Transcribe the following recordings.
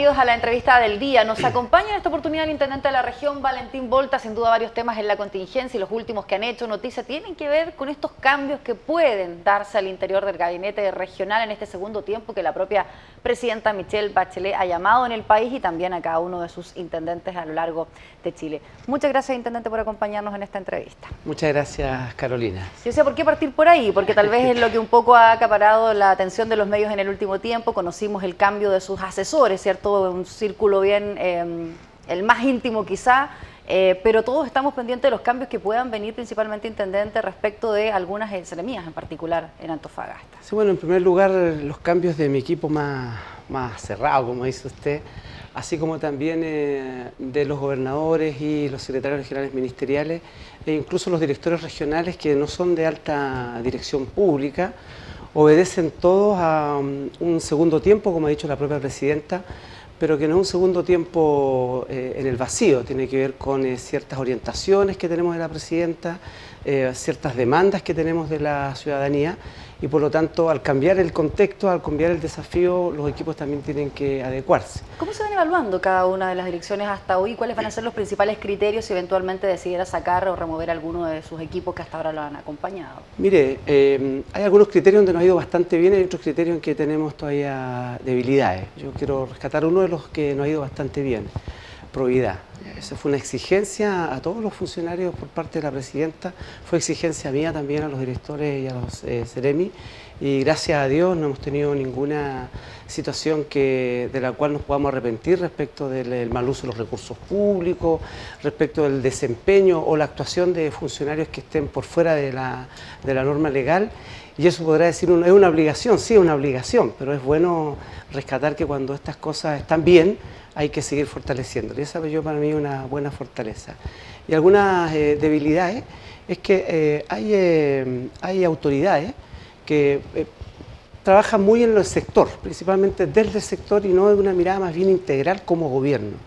bienvenidos a la entrevista del día. Nos acompaña en esta oportunidad el intendente de la región, Valentín Volta. Sin duda varios temas en la contingencia y los últimos que han hecho noticia tienen que ver con estos cambios que pueden darse al interior del gabinete regional en este segundo tiempo que la propia presidenta Michelle Bachelet ha llamado en el país y también a cada uno de sus intendentes a lo largo de Chile. Muchas gracias, intendente, por acompañarnos en esta entrevista. Muchas gracias, Carolina. Yo decía, ¿por qué partir por ahí? Porque tal vez es lo que un poco ha acaparado la atención de los medios en el último tiempo. Conocimos el cambio de sus asesores, ¿cierto? Un círculo bien, el más íntimo quizá, pero todos estamos pendientes de los cambios que puedan venir, principalmente, intendente, respecto de algunas seremías en particular en Antofagasta. Sí, bueno, en primer lugar, los cambios de mi equipo más cerrado, como dice usted, así como también de los gobernadores y los secretarios regionales ministeriales, e incluso los directores regionales que no son de alta dirección pública, obedecen todos a un segundo tiempo, como ha dicho la propia presidenta, pero que no es un segundo tiempo en el vacío, tiene que ver con ciertas orientaciones que tenemos de la presidenta, ciertas demandas que tenemos de la ciudadanía y por lo tanto al cambiar el contexto, al cambiar el desafío, los equipos también tienen que adecuarse. ¿Cómo se van evaluando cada una de las direcciones hasta hoy? ¿Cuáles van a ser los principales criterios si eventualmente decidiera sacar o remover alguno de sus equipos que hasta ahora lo han acompañado? Mire, hay algunos criterios donde nos ha ido bastante bien y hay otros criterios en que tenemos todavía debilidades. Yo quiero rescatar uno de los que nos ha ido bastante bien, probidad. Esa fue una exigencia a todos los funcionarios por parte de la presidenta, fue exigencia mía también a los directores y a los Seremi, y gracias a Dios no hemos tenido ninguna situación de la cual nos podamos arrepentir respecto del mal uso de los recursos públicos, respecto del desempeño o la actuación de funcionarios que estén por fuera de la norma legal. Y eso podrá decir, es una obligación, sí, es una obligación, pero es bueno rescatar que cuando estas cosas están bien, hay que seguir fortaleciendo. Y esa yo para mí es una buena fortaleza. Y algunas debilidades es que hay autoridades que trabajan muy en el sector, principalmente desde el sector y no de una mirada más bien integral como gobierno.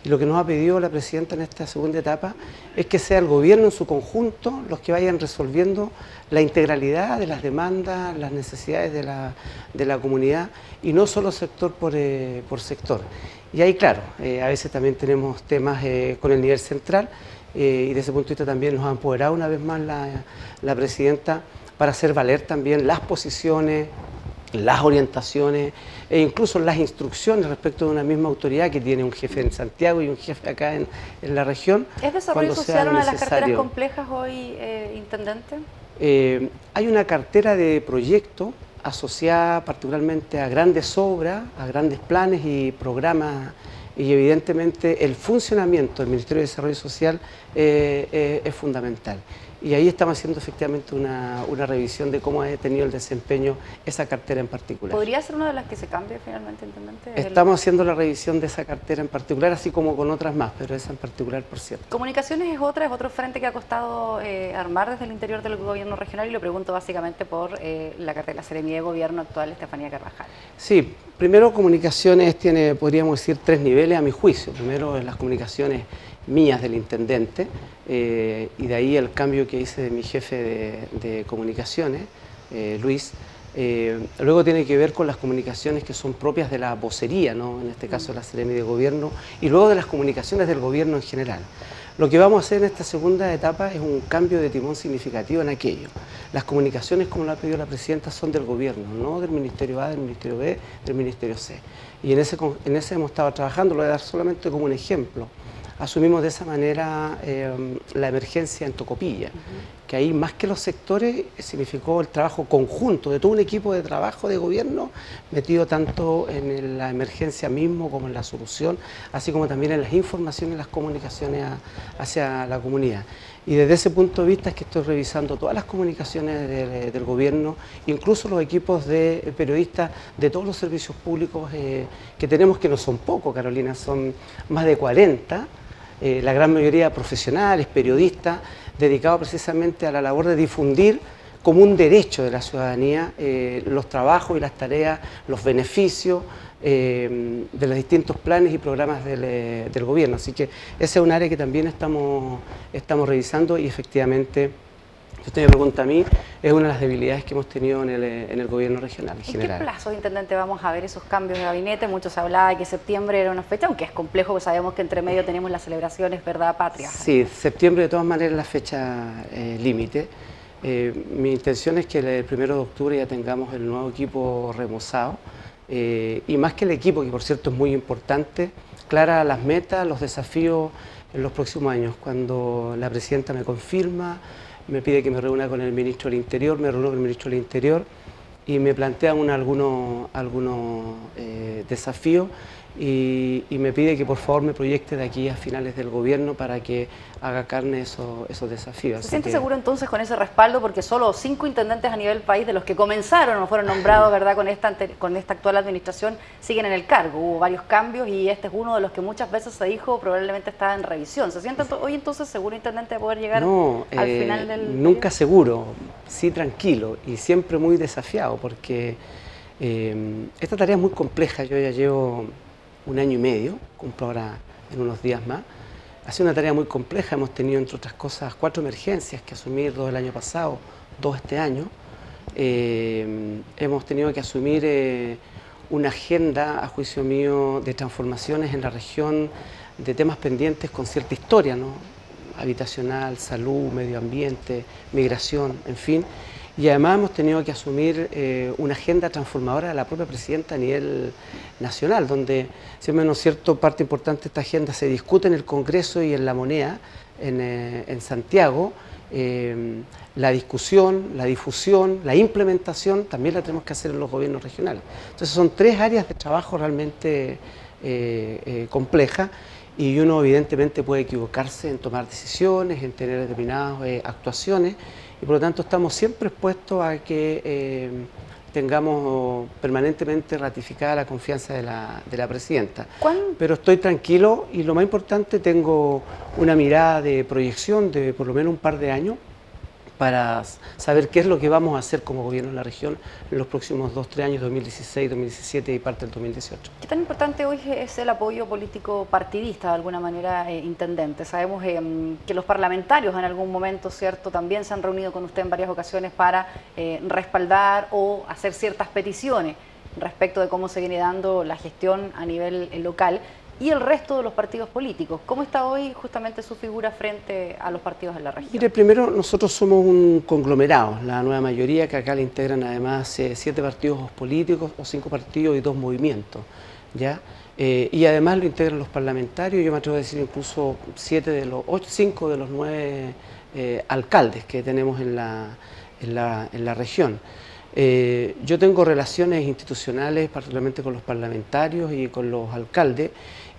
Y lo que nos ha pedido la presidenta en esta segunda etapa es que sea el gobierno en su conjunto los que vayan resolviendo la integralidad de las demandas, las necesidades de la comunidad y no solo sector por sector. Y ahí, claro, a veces también tenemos temas con el nivel central y desde ese punto de vista también nos ha empoderado una vez más la presidenta para hacer valer también las posiciones, las orientaciones e incluso las instrucciones respecto de una misma autoridad que tiene un jefe en Santiago y un jefe acá en la región. ¿Es desarrollo social una de las carteras complejas hoy, intendente? Hay una cartera de proyectos asociada particularmente a grandes obras, a grandes planes y programas, y evidentemente el funcionamiento del Ministerio de Desarrollo Social es fundamental. Y ahí estamos haciendo efectivamente una revisión de cómo ha tenido el desempeño esa cartera en particular. ¿Podría ser una de las que se cambie finalmente, intendente? Estamos haciendo la revisión de esa cartera en particular, así como con otras más, pero esa en particular, por cierto. Comunicaciones es otro frente que ha costado armar desde el interior del gobierno regional y lo pregunto básicamente por la cartera de la Seremía de Gobierno actual, Estefanía Carvajal. Sí, primero comunicaciones tiene, podríamos decir, 3 niveles a mi juicio. Primero las comunicaciones mías del intendente y de ahí el cambio que hice de mi jefe de comunicaciones, Luis. Luego tiene que ver con las comunicaciones que son propias de la vocería, ¿no? En este caso la Seremi de Gobierno, y luego de las comunicaciones del gobierno en general. Lo que vamos a hacer en esta segunda etapa es un cambio de timón significativo en aquello. Las comunicaciones, como lo ha pedido la presidenta, son del gobierno, no del Ministerio A, del Ministerio B, del Ministerio C. Y en ese hemos estado trabajando, lo voy a dar solamente como un ejemplo. Asumimos de esa manera la emergencia en Tocopilla, que ahí más que los sectores significó el trabajo conjunto de todo un equipo de trabajo de gobierno metido tanto en la emergencia mismo como en la solución, así como también en las informaciones y las comunicaciones hacia la comunidad. Y desde ese punto de vista es que estoy revisando todas las comunicaciones del gobierno, incluso los equipos de periodistas de todos los servicios públicos que tenemos, que no son pocos, Carolina, son más de 40. La gran mayoría profesionales, periodistas, dedicados precisamente a la labor de difundir como un derecho de la ciudadanía los trabajos y las tareas, los beneficios de los distintos planes y programas del gobierno. Así que ese es un área que también estamos revisando y efectivamente Si usted me pregunta a mí, es una de las debilidades que hemos tenido en el gobierno regional en ¿En general. qué plazo, intendente, vamos a ver esos cambios de gabinete? Mucho se hablaba de que septiembre era una fecha, aunque es complejo, porque sabemos que entre medio tenemos las celebraciones, ¿verdad?, patrias. Sí, septiembre de todas maneras es la fecha límite. Mi intención es que el 1 de octubre ya tengamos el nuevo equipo remozado. Y más que el equipo, que por cierto es muy importante, clara las metas, los desafíos en los próximos años. Cuando la presidenta me confirma, me pide que me reúna con el ministro del Interior, me reúno con el ministro del Interior y me plantean algunos desafíos y me pide que por favor me proyecte de aquí a finales del gobierno para que haga carne esos desafíos. ¿Se siente seguro entonces con ese respaldo? Porque solo 5 intendentes a nivel país de los que comenzaron o fueron nombrados, ¿verdad?, con esta actual administración siguen en el cargo. Hubo varios cambios y este es uno de los que muchas veces se dijo probablemente está en revisión. ¿Se siente hoy entonces seguro, intendente, de poder llegar al final del nunca periodo? seguro, sí tranquilo y siempre muy desafiado porque esta tarea es muy compleja. Yo ya llevo 1 año y medio, cumplo ahora en unos días más. Ha sido una tarea muy compleja, hemos tenido entre otras cosas 4 emergencias que asumir, 2 el año pasado, 2 este año. Hemos tenido que asumir una agenda, a juicio mío, de transformaciones en la región, de temas pendientes con cierta historia, ¿no? Habitacional, salud, medio ambiente, migración, en fin. Y además hemos tenido que asumir una agenda transformadora de la propia presidenta a nivel nacional, donde, si no es cierto, parte importante de esta agenda se discute en el Congreso y en la Moneda, en Santiago. La discusión, la difusión, la implementación también la tenemos que hacer en los gobiernos regionales. Entonces son 3 áreas de trabajo realmente complejas y uno evidentemente puede equivocarse en tomar decisiones, en tener determinadas actuaciones y por lo tanto estamos siempre expuestos a que tengamos permanentemente ratificada la confianza de la presidenta. Pero estoy tranquilo y lo más importante, tengo una mirada de proyección de por lo menos un par de años para saber qué es lo que vamos a hacer como gobierno en la región en los próximos 2-3 años, 2016, 2017 y parte del 2018. ¿Qué tan importante hoy es el apoyo político partidista, de alguna manera, intendente? Sabemos que los parlamentarios en algún momento, ¿cierto?, también se han reunido con usted en varias ocasiones para respaldar o hacer ciertas peticiones respecto de cómo se viene dando la gestión a nivel local. Y el resto de los partidos políticos, ¿cómo está hoy justamente su figura frente a los partidos de la región? Mire, primero nosotros somos un conglomerado, la nueva mayoría, que acá le integran además 7 partidos políticos o 5 partidos y 2 movimientos, ¿ya? Y además lo integran los parlamentarios, yo me atrevo a decir incluso 5 de los 9 alcaldes que tenemos en la región. Yo tengo relaciones institucionales, particularmente con los parlamentarios y con los alcaldes,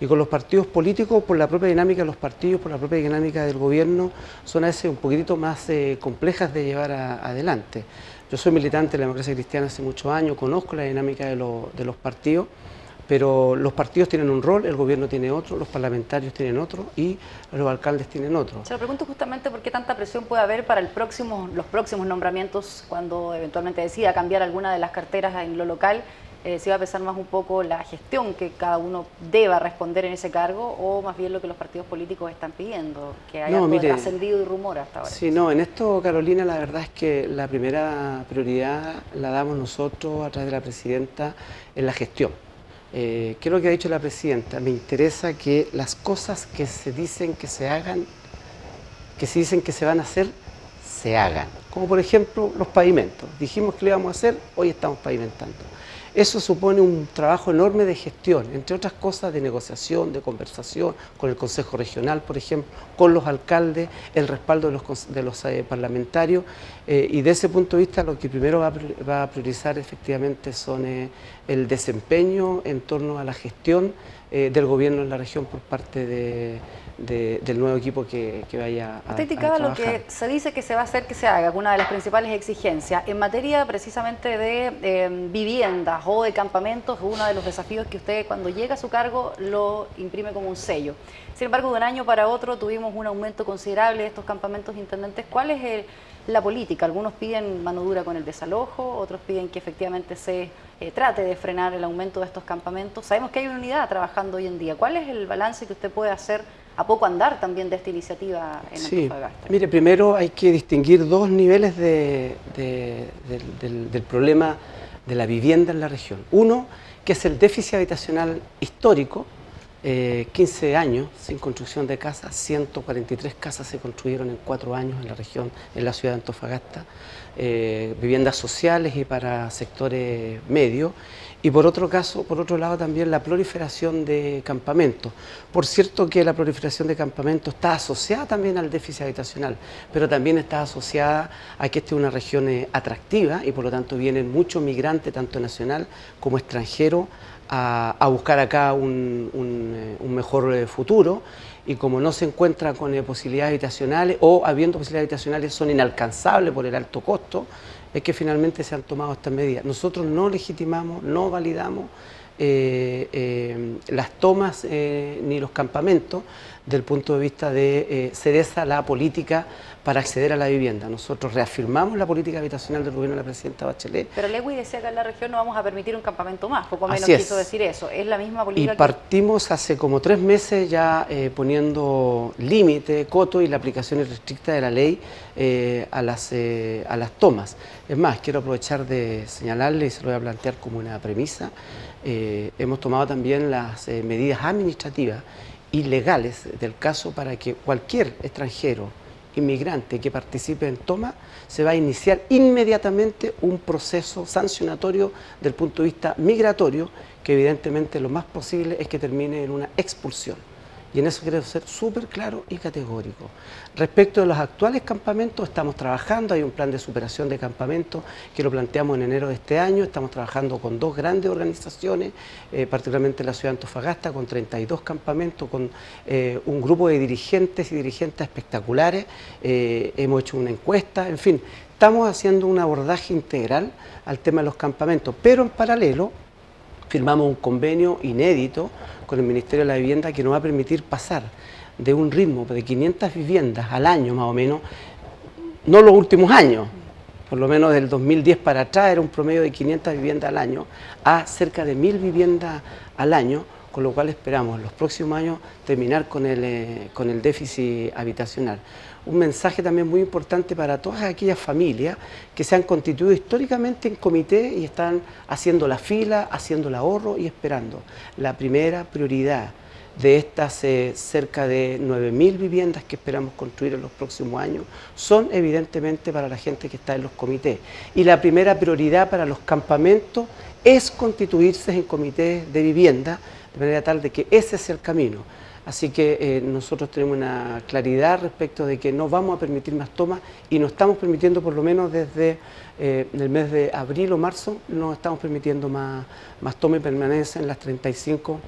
y con los partidos políticos, por la propia dinámica de los partidos, por la propia dinámica del gobierno, son a veces un poquitito más complejas de llevar adelante. Yo soy militante de la democracia cristiana hace muchos años, conozco la dinámica de los partidos, pero los partidos tienen un rol, el gobierno tiene otro, los parlamentarios tienen otro y los alcaldes tienen otro. Se lo pregunto justamente por qué tanta presión puede haber para los próximos nombramientos cuando eventualmente decida cambiar alguna de las carteras en lo local. Si va a pesar más un poco la gestión que cada uno deba responder en ese cargo o más bien lo que los partidos políticos están pidiendo, que haya trascendido y rumor hasta ahora. Sí, no, en esto, Carolina, la verdad es que la primera prioridad la damos nosotros a través de la presidenta en la gestión. ¿Qué es lo que ha dicho la presidenta? Me interesa que las cosas que se dicen que se hagan, que se dicen que se van a hacer, se hagan. Como por ejemplo los pavimentos. Dijimos que lo íbamos a hacer, hoy estamos pavimentando. Eso supone un trabajo enorme de gestión, entre otras cosas de negociación, de conversación con el Consejo Regional, por ejemplo, con los alcaldes, el respaldo de los parlamentarios y de ese punto de vista lo que primero va a priorizar efectivamente son el desempeño en torno a la gestión del gobierno en la región por parte del nuevo equipo que vaya a Usted indicaba lo trabajar. que se dice que se va a hacer que se haga, una de las principales exigencias. En materia precisamente de viviendas o de campamentos, uno de los desafíos que usted cuando llega a su cargo lo imprime como un sello. Sin embargo, de un año para otro tuvimos un aumento considerable de estos campamentos intendentes. ¿Cuál es la política. Algunos piden mano dura con el desalojo, otros piden que efectivamente se trate de frenar el aumento de estos campamentos. Sabemos que hay una unidad trabajando hoy en día. ¿Cuál es el balance que usted puede hacer a poco andar también de esta iniciativa en Antofagasta? Mire, primero hay que distinguir dos niveles del problema de la vivienda en la región. Uno, que es el déficit habitacional histórico, 15 años sin construcción de casas, 143 casas se construyeron en 4 años en la región, en la ciudad de Antofagasta, viviendas sociales y para sectores medios. Y por otro lado también la proliferación de campamentos. Por cierto que la proliferación de campamentos está asociada también al déficit habitacional, pero también está asociada a que esta es una región atractiva y por lo tanto vienen muchos migrantes, tanto nacional como extranjero, a buscar acá un mejor futuro, y como no se encuentra con posibilidades habitacionales o habiendo posibilidades habitacionales son inalcanzables por el alto costo, es que finalmente se han tomado estas medidas. Nosotros no legitimamos, no validamos las tomas ni los campamentos del punto de vista de ser esa la política para acceder a la vivienda. Nosotros reafirmamos la política habitacional del gobierno de la presidenta Bachelet. Pero Lewy decía que en la región no vamos a permitir un campamento más, poco menos quiso decir eso. ¿Es la misma política? Y partimos hace como 3 meses ya poniendo límite, coto y la aplicación irrestricta de la ley a las tomas. Es más, quiero aprovechar de señalarle, y se lo voy a plantear como una premisa, hemos tomado también las medidas administrativas y legales del caso para que cualquier extranjero, inmigrante que participe en toma, se va a iniciar inmediatamente un proceso sancionatorio del punto de vista migratorio, que evidentemente lo más posible es que termine en una expulsión. Y en eso quiero ser súper claro y categórico. Respecto de los actuales campamentos, estamos trabajando, hay un plan de superación de campamentos que lo planteamos en enero de este año, estamos trabajando con 2 grandes organizaciones, particularmente en la ciudad de Antofagasta, con 32 campamentos, con un grupo de dirigentes y dirigentes espectaculares, hemos hecho una encuesta, en fin, estamos haciendo un abordaje integral al tema de los campamentos, pero en paralelo firmamos un convenio inédito con el Ministerio de la Vivienda que nos va a permitir pasar de un ritmo de 500 viviendas al año más o menos, no los últimos años, por lo menos del 2010 para atrás era un promedio de 500 viviendas al año, a cerca de 1000 viviendas al año, con lo cual esperamos en los próximos años terminar con el déficit habitacional. Un mensaje también muy importante para todas aquellas familias que se han constituido históricamente en comité y están haciendo la fila, haciendo el ahorro y esperando. La primera prioridad de estas cerca de 9000 viviendas que esperamos construir en los próximos años son evidentemente para la gente que está en los comités. Y la primera prioridad para los campamentos es constituirse en comités de vivienda, de manera tal de que ese es el camino. Así que nosotros tenemos una claridad respecto de que no vamos a permitir más tomas y no estamos permitiendo, por lo menos desde el mes de abril o marzo, no estamos permitiendo más tomas y permanencia en las 35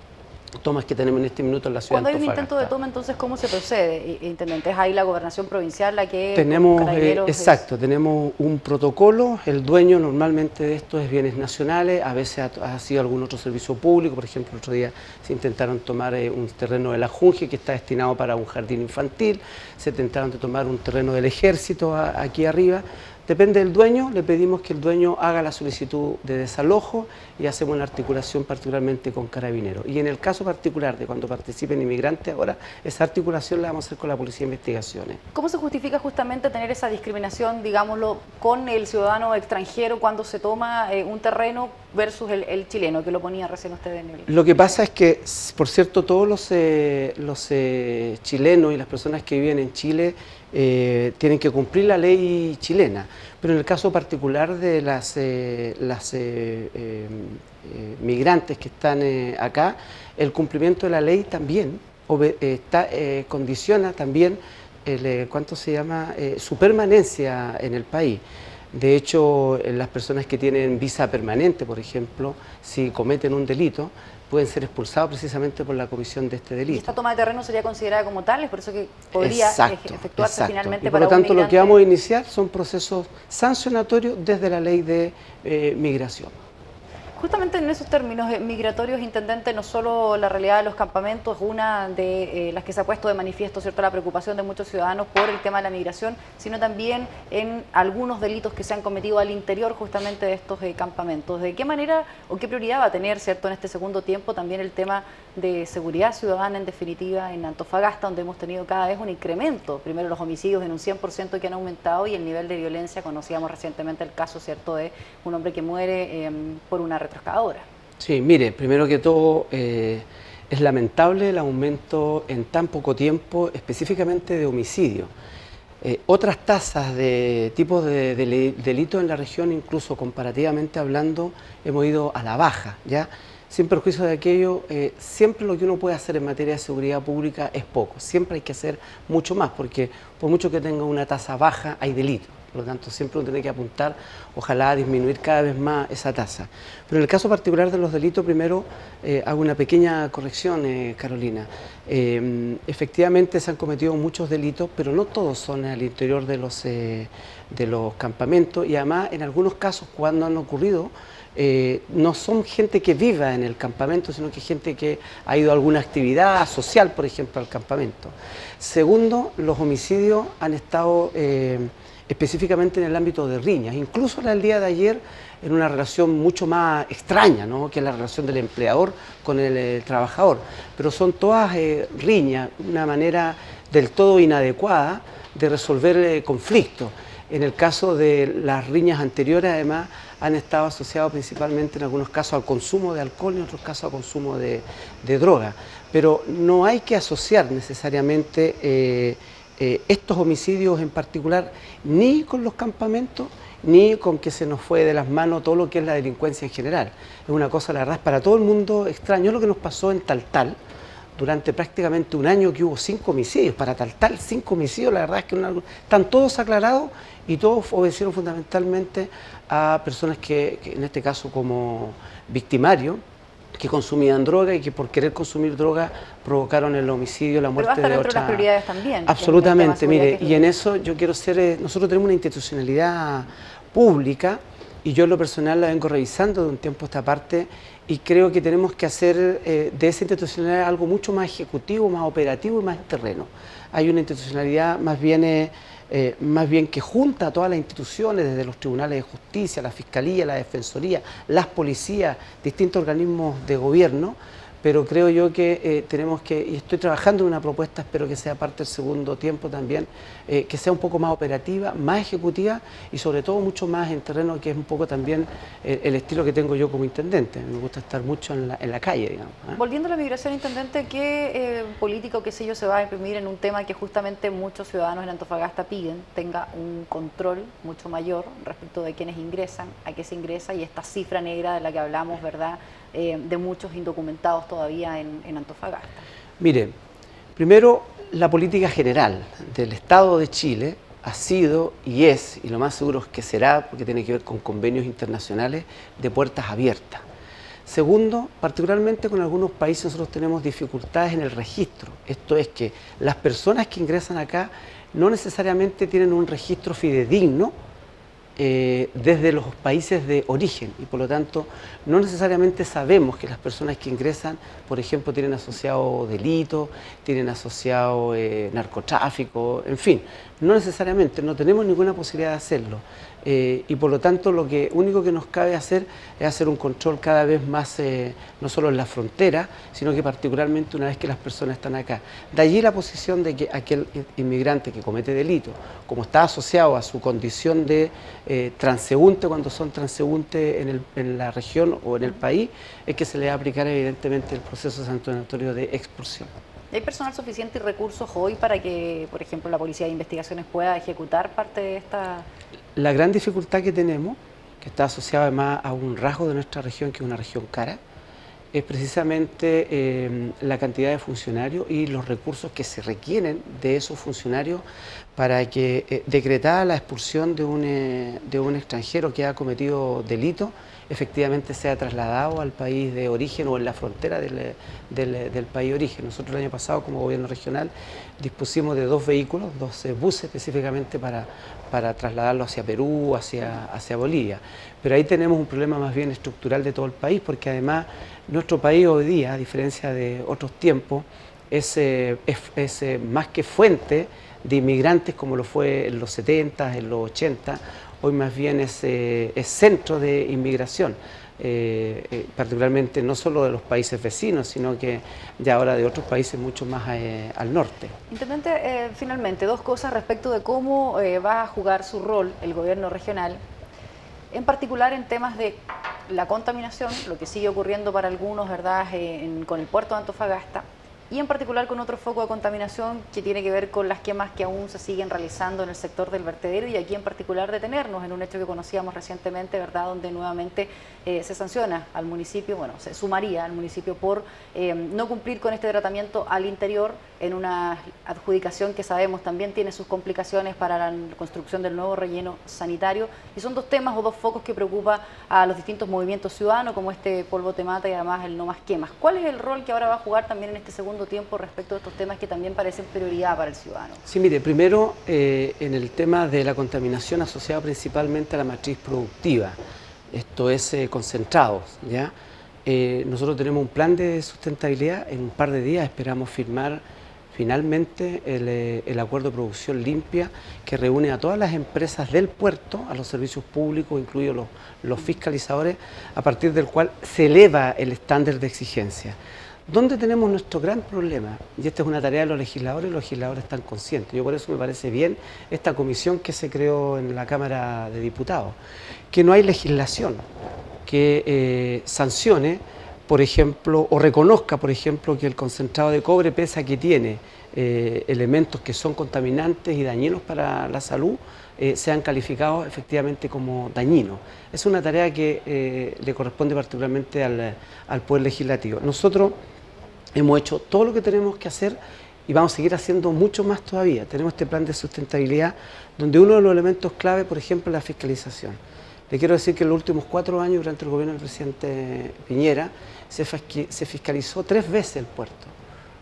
tomas que tenemos en este minuto en la ciudad de Antofagasta. Cuando hay un intento de toma, entonces, ¿cómo se procede, intendente? ¿Es ahí la gobernación provincial la que...? Tenemos, exacto, tenemos un protocolo, el dueño normalmente de esto es bienes nacionales, a veces ha sido algún otro servicio público, por ejemplo, el otro día se intentaron tomar un terreno de la Junge que está destinado para un jardín infantil, se intentaron de tomar un terreno del ejército aquí arriba. Depende del dueño, le pedimos que el dueño haga la solicitud de desalojo y hacemos una articulación particularmente con Carabineros. Y en el caso particular de cuando participen inmigrantes, ahora esa articulación la vamos a hacer con la Policía de Investigaciones. ¿Cómo se justifica justamente tener esa discriminación, digámoslo, con el ciudadano extranjero cuando se toma un terreno versus el chileno, que lo ponía recién usted en el... Lo que pasa es que, por cierto, todos los chilenos y las personas que viven en Chile tienen que cumplir la ley chilena, pero en el caso particular de las migrantes que están acá, el cumplimiento de la ley también condiciona también su permanencia en el país. De hecho, las personas que tienen visa permanente, por ejemplo, si cometen un delito, pueden ser expulsados precisamente por la comisión de este delito. Y esta toma de terreno sería considerada como tal, es por eso que podría efectuarse finalmente y por lo tanto lo que vamos a iniciar son procesos sancionatorios desde la ley de migración. Justamente en esos términos migratorios, intendente, no solo la realidad de los campamentos es una de las que se ha puesto de manifiesto, ¿cierto?, la preocupación de muchos ciudadanos por el tema de la migración, sino también en algunos delitos que se han cometido al interior justamente de estos campamentos. ¿De qué manera o qué prioridad va a tener, cierto, en este segundo tiempo también el tema de seguridad ciudadana, en definitiva, en Antofagasta, donde hemos tenido cada vez un incremento? Primero los homicidios en un 100% que han aumentado y el nivel de violencia, conocíamos recientemente el caso, cierto, de un hombre que muere por una retroexcavadora. Sí, mire, primero que todo es lamentable el aumento en tan poco tiempo, específicamente de homicidio. Otras tasas de tipos de delitos en la región, incluso comparativamente hablando, hemos ido a la baja, ¿ya? Sin perjuicio de aquello, siempre lo que uno puede hacer en materia de seguridad pública es poco. Siempre hay que hacer mucho más, porque por mucho que tenga una tasa baja, hay delitos. Por lo tanto, siempre uno tiene que apuntar, ojalá, a disminuir cada vez más esa tasa. Pero en el caso particular de los delitos, primero hago una pequeña corrección, Carolina. Efectivamente se han cometido muchos delitos, pero no todos son al interior de los campamentos, y además en algunos casos cuando han ocurrido, no son gente que viva en el campamento, sino que gente que ha ido a alguna actividad social, por ejemplo, al campamento. Segundo, los homicidios han estado específicamente en el ámbito de riñas, incluso el día de ayer en una relación mucho más extraña, ¿no?, que es la relación del empleador con el trabajador, pero son todas riñas, una manera del todo inadecuada de resolver conflictos. En el caso de las riñas anteriores, además, han estado asociados principalmente en algunos casos al consumo de alcohol y en otros casos al consumo de droga. Pero no hay que asociar necesariamente estos homicidios en particular ni con los campamentos ni con que se nos fue de las manos todo lo que es la delincuencia en general. Es una cosa, la verdad, es para todo el mundo extraño. Es lo que nos pasó en Taltal durante prácticamente un año, que hubo 5 homicidios. Para Taltal, 5 homicidios, la verdad es que están todos aclarados y todos obedecieron fundamentalmente a personas que en este caso como victimarios, que consumían droga y que por querer consumir droga provocaron el homicidio, la muerte de otra. Pero va a estar dentro de las prioridades también. Absolutamente, mire, y en eso yo quiero ser, nosotros tenemos una institucionalidad pública y yo en lo personal la vengo revisando de un tiempo a esta parte y creo que tenemos que hacer de esa institucionalidad algo mucho más ejecutivo, más operativo y más terreno. Hay una institucionalidad más bien que junta a todas las instituciones, desde los tribunales de justicia, la fiscalía, la defensoría, las policías, distintos organismos de gobierno, pero creo yo que tenemos que, y estoy trabajando en una propuesta, espero que sea parte del segundo tiempo también, que sea un poco más operativa, más ejecutiva y sobre todo mucho más en terreno, que es un poco también el estilo que tengo yo como intendente. Me gusta estar mucho en la calle, digamos. Volviendo a la migración, intendente, ¿qué político, qué sé yo, se va a imprimir en un tema que justamente muchos ciudadanos en Antofagasta piden, tenga un control mucho mayor respecto de quienes ingresan, a qué se ingresa y esta cifra negra de la que hablamos, ¿verdad?, de muchos indocumentados todavía en Antofagasta? Mire, primero, la política general del Estado de Chile ha sido y es, y lo más seguro es que será, porque tiene que ver con convenios internacionales, de puertas abiertas. Segundo, particularmente con algunos países nosotros tenemos dificultades en el registro. Esto es que las personas que ingresan acá no necesariamente tienen un registro fidedigno desde los países de origen y por lo tanto no necesariamente sabemos que las personas que ingresan, por ejemplo, tienen asociado delitos, tienen asociado narcotráfico, en fin, no necesariamente, no tenemos ninguna posibilidad de hacerlo. Y por lo tanto lo único que nos cabe hacer es hacer un control cada vez más, no solo en la frontera, sino que particularmente una vez que las personas están acá. De allí la posición de que aquel inmigrante que comete delito, como está asociado a su condición de transeúnte, cuando son transeúntes en la región o en el país, es que se le va a aplicar evidentemente el proceso sancionatorio de expulsión. ¿Hay personal suficiente y recursos hoy para que, por ejemplo, la Policía de Investigaciones pueda ejecutar parte de esta...? La gran dificultad que tenemos, que está asociada además a un rasgo de nuestra región, que es una región cara, es precisamente la cantidad de funcionarios y los recursos que se requieren de esos funcionarios para que decretada la expulsión de un extranjero que ha cometido delito, efectivamente sea trasladado al país de origen o en la frontera del país de origen. Nosotros el año pasado, como gobierno regional, dispusimos de 2 vehículos, 2 buses específicamente para trasladarlo hacia Perú, hacia Bolivia. Pero ahí tenemos un problema más bien estructural de todo el país, porque además nuestro país hoy día, a diferencia de otros tiempos, es más que fuente de inmigrantes como lo fue en los 70, en los 80, hoy más bien es centro de inmigración, particularmente no solo de los países vecinos, sino que ya ahora de otros países mucho más al norte. Intendente, finalmente, 2 cosas respecto de cómo va a jugar su rol el gobierno regional, en particular en temas de la contaminación, lo que sigue ocurriendo para algunos, ¿verdad?, con el puerto de Antofagasta, y en particular con otro foco de contaminación que tiene que ver con las quemas que aún se siguen realizando en el sector del vertedero, y aquí en particular detenernos en un hecho que conocíamos recientemente, ¿verdad?, donde nuevamente se sanciona al municipio, bueno, se sumaría al municipio por no cumplir con este tratamiento al interior en una adjudicación que sabemos también tiene sus complicaciones para la construcción del nuevo relleno sanitario, y son 2 temas o 2 focos que preocupa a los distintos movimientos ciudadanos, como este polvo te mata y además el no más quemas. ¿Cuál es el rol que ahora va a jugar también en este segundo tiempo respecto a estos temas que también parecen prioridad para el ciudadano? Sí, mire, primero en el tema de la contaminación asociada principalmente a la matriz productiva, esto es concentrados, ¿ya? Nosotros tenemos un plan de sustentabilidad, en un par de días esperamos firmar finalmente el acuerdo de producción limpia que reúne a todas las empresas del puerto, a los servicios públicos, incluidos los fiscalizadores, a partir del cual se eleva el estándar de exigencia. ¿Dónde tenemos nuestro gran problema? Y esta es una tarea de los legisladores, y los legisladores están conscientes. Yo por eso me parece bien esta comisión que se creó en la Cámara de Diputados, que no hay legislación que sancione, por ejemplo, o reconozca, por ejemplo, que el concentrado de cobre, pese a que tiene elementos que son contaminantes y dañinos para la salud, sean calificados efectivamente como dañinos. Es una tarea que le corresponde particularmente al Poder Legislativo. Nosotros hemos hecho todo lo que tenemos que hacer y vamos a seguir haciendo mucho más todavía. Tenemos este plan de sustentabilidad donde uno de los elementos clave, por ejemplo, es la fiscalización. Le quiero decir que en los últimos 4 años, durante el gobierno del presidente Piñera, se fiscalizó 3 veces el puerto.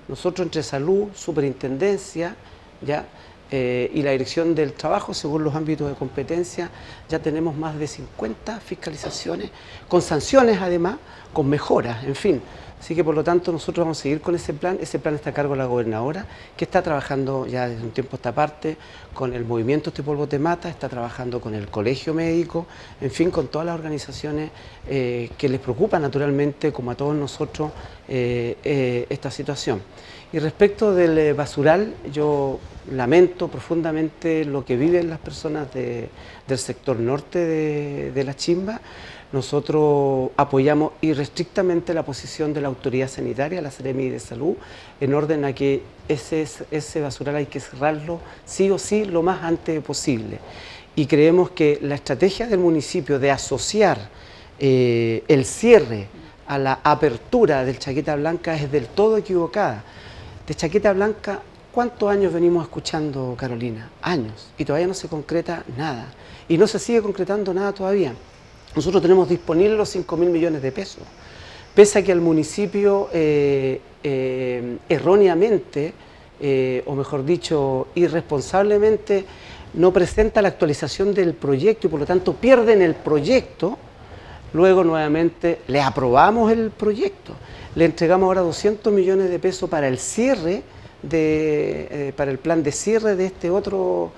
Nosotros entre salud, superintendencia, ¿ya? Y la dirección del trabajo, según los ámbitos de competencia, ya tenemos más de 50 fiscalizaciones, con sanciones además, con mejoras, en fin. Así que por lo tanto nosotros vamos a seguir con ese plan está a cargo de la gobernadora, que está trabajando ya desde un tiempo a esta parte con el movimiento Este Polvo Te Mata, está trabajando con el colegio médico, en fin, con todas las organizaciones que les preocupa naturalmente, como a todos nosotros, esta situación. Y respecto del basural, yo lamento profundamente lo que viven las personas del sector norte de La Chimba. Nosotros apoyamos irrestrictamente la posición de la autoridad sanitaria, la Seremi de Salud, en orden a que ese basural hay que cerrarlo sí o sí lo más antes posible. Y creemos que la estrategia del municipio de asociar el cierre a la apertura del Chaqueta Blanca es del todo equivocada. De Chaqueta Blanca, ¿cuántos años venimos escuchando, Carolina? Años. Y todavía no se concreta nada. Y no se sigue concretando nada todavía. Nosotros tenemos disponibles los 5.000 millones de pesos. Pese a que el municipio erróneamente, o mejor dicho, irresponsablemente, no presenta la actualización del proyecto y por lo tanto pierden el proyecto, luego nuevamente le aprobamos el proyecto. Le entregamos ahora 200 millones de pesos para el cierre, para el plan de cierre de este otro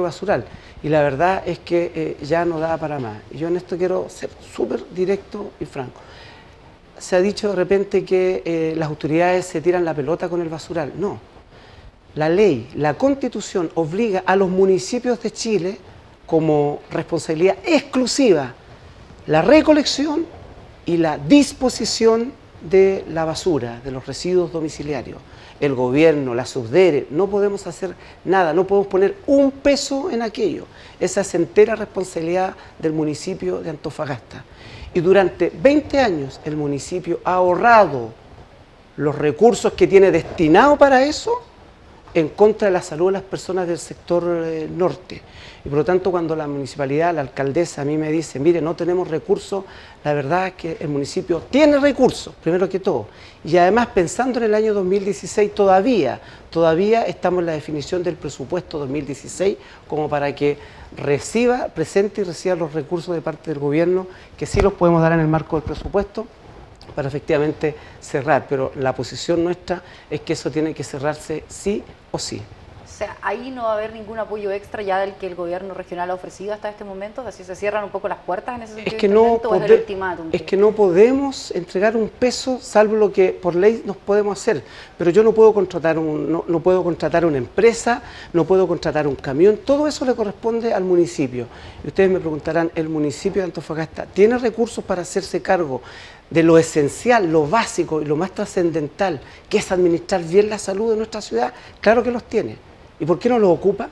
basural. Y la verdad es que ya no da para más. Y yo en esto quiero ser súper directo y franco. Se ha dicho de repente que las autoridades se tiran la pelota con el basural. No. La ley, la Constitución obliga a los municipios de Chile como responsabilidad exclusiva la recolección y la disposición de la basura, de los residuos domiciliarios. El gobierno, la Subdere, no podemos hacer nada, no podemos poner un peso en aquello. Esa es entera responsabilidad del municipio de Antofagasta. Y durante 20 años el municipio ha ahorrado los recursos que tiene destinado para eso en contra de la salud de las personas del sector norte. Y por lo tanto, cuando la municipalidad, la alcaldesa a mí me dice, mire, no tenemos recursos, la verdad es que el municipio tiene recursos, primero que todo. Y además, pensando en el año 2016, todavía estamos en la definición del presupuesto 2016 como para que presente y reciba los recursos de parte del gobierno, que sí los podemos dar en el marco del presupuesto, para efectivamente cerrar, pero la posición nuestra es que eso tiene que cerrarse sí o sí. O sea, ahí no va a haber ningún apoyo extra ya del que el gobierno regional ha ofrecido hasta este momento, así se cierran un poco las puertas en ese sentido. Es que no podemos entregar un peso salvo lo que por ley nos podemos hacer, pero yo no puedo contratar no puedo contratar una empresa, no puedo contratar un camión, todo eso le corresponde al municipio. Y ustedes me preguntarán, ¿el municipio de Antofagasta tiene recursos para hacerse cargo de lo esencial, lo básico y lo más trascendental, que es administrar bien la salud de nuestra ciudad? Claro que los tiene. ¿Y por qué no los ocupa?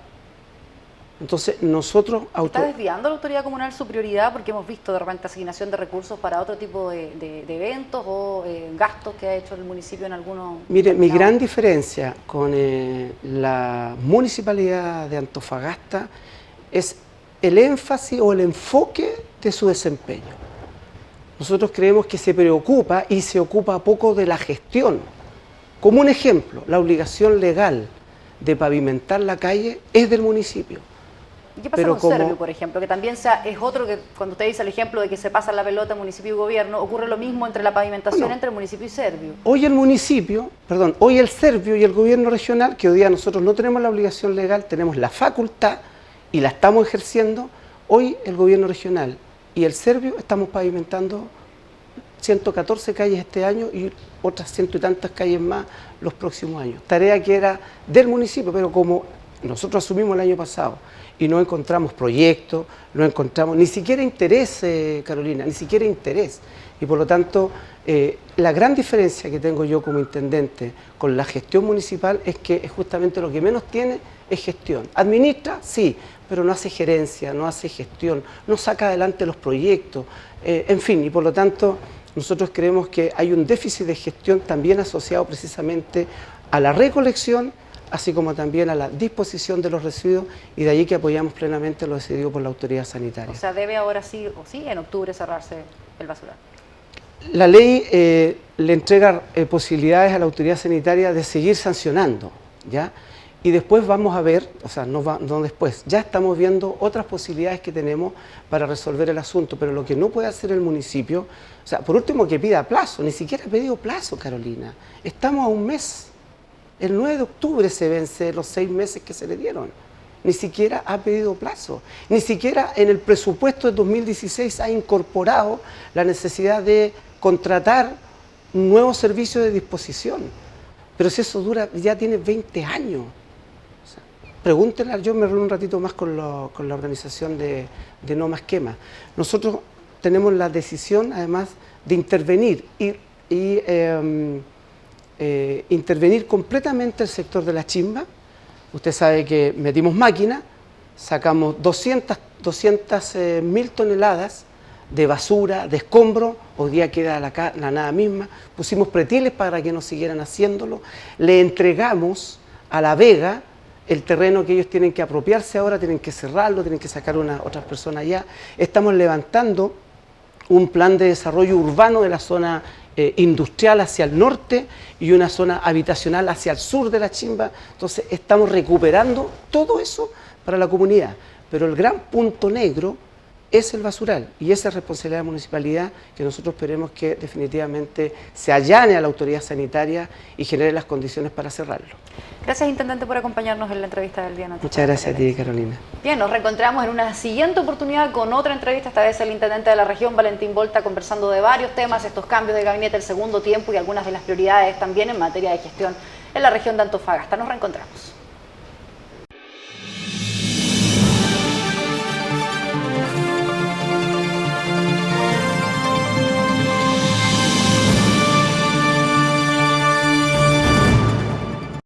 Entonces nosotros... ¿Está desviando la autoridad comunal su prioridad? Porque hemos visto de repente asignación de recursos para otro tipo de eventos o gastos que ha hecho el municipio en algunos... Mire, mi gran diferencia con la municipalidad de Antofagasta es el énfasis o el enfoque de su desempeño. Nosotros creemos que se preocupa y se ocupa poco de la gestión. Como un ejemplo, la obligación legal de pavimentar la calle es del municipio. ¿Y qué pasa con Servio, por ejemplo? Que también es otro que, cuando usted dice el ejemplo de que se pasa la pelota municipio y gobierno, ocurre lo mismo entre la pavimentación entre el municipio y Servio. Hoy el Servio y el gobierno regional, que hoy día nosotros no tenemos la obligación legal, tenemos la facultad y la estamos ejerciendo, hoy el gobierno regional y el Servio estamos pavimentando 114 calles este año y otras ciento y tantas calles más los próximos años. Tarea que era del municipio, pero como nosotros asumimos el año pasado y no encontramos proyectos, no encontramos ni siquiera interés, Carolina, ni siquiera interés. Y por lo tanto, la gran diferencia que tengo yo como intendente con la gestión municipal es que justamente lo que menos tiene es gestión. Administra, sí, pero no hace gerencia, no hace gestión, no saca adelante los proyectos, en fin, y por lo tanto nosotros creemos que hay un déficit de gestión también asociado precisamente a la recolección, así como también a la disposición de los residuos, y de allí que apoyamos plenamente lo decidido por la autoridad sanitaria. O sea, ¿debe ahora sí o sí en octubre cerrarse el basural? La ley le entrega posibilidades a la autoridad sanitaria de seguir sancionando, ¿ya? Y después vamos a ver, o sea, no después, ya estamos viendo otras posibilidades que tenemos para resolver el asunto, pero lo que no puede hacer el municipio, o sea, por último que pida plazo, ni siquiera ha pedido plazo, Carolina. Estamos a un mes, el 9 de octubre se vence los 6 meses que se le dieron. Ni siquiera ha pedido plazo, ni siquiera en el presupuesto de 2016 ha incorporado la necesidad de contratar un nuevo servicio de disposición. Pero si eso dura, ya tiene 20 años. Pregúntenle, yo me reuní un ratito más con la organización de No Más Quema. Nosotros tenemos la decisión, además, de intervenir intervenir completamente el sector de la chimba. Usted sabe que metimos máquinas, sacamos 200.000 toneladas de basura, de escombro, hoy día queda la nada misma, pusimos pretiles para que no siguieran haciéndolo, le entregamos a La Vega el terreno que ellos tienen que apropiarse ahora, tienen que cerrarlo, tienen que sacar otras personas allá. Estamos levantando un plan de desarrollo urbano de la zona industrial hacia el norte y una zona habitacional hacia el sur de la chimba. Entonces estamos recuperando todo eso para la comunidad, pero el gran punto negro es el basural, y esa es responsabilidad de la municipalidad, que nosotros esperemos que definitivamente se allane a la autoridad sanitaria y genere las condiciones para cerrarlo. Gracias, intendente, por acompañarnos en la entrevista del día. Muchas gracias a ti, Carolina. Bien, nos reencontramos en una siguiente oportunidad con otra entrevista, esta vez el intendente de la región, Valentín Volta, conversando de varios temas, estos cambios de gabinete, el segundo tiempo y algunas de las prioridades también en materia de gestión en la región de Antofagasta. Nos reencontramos.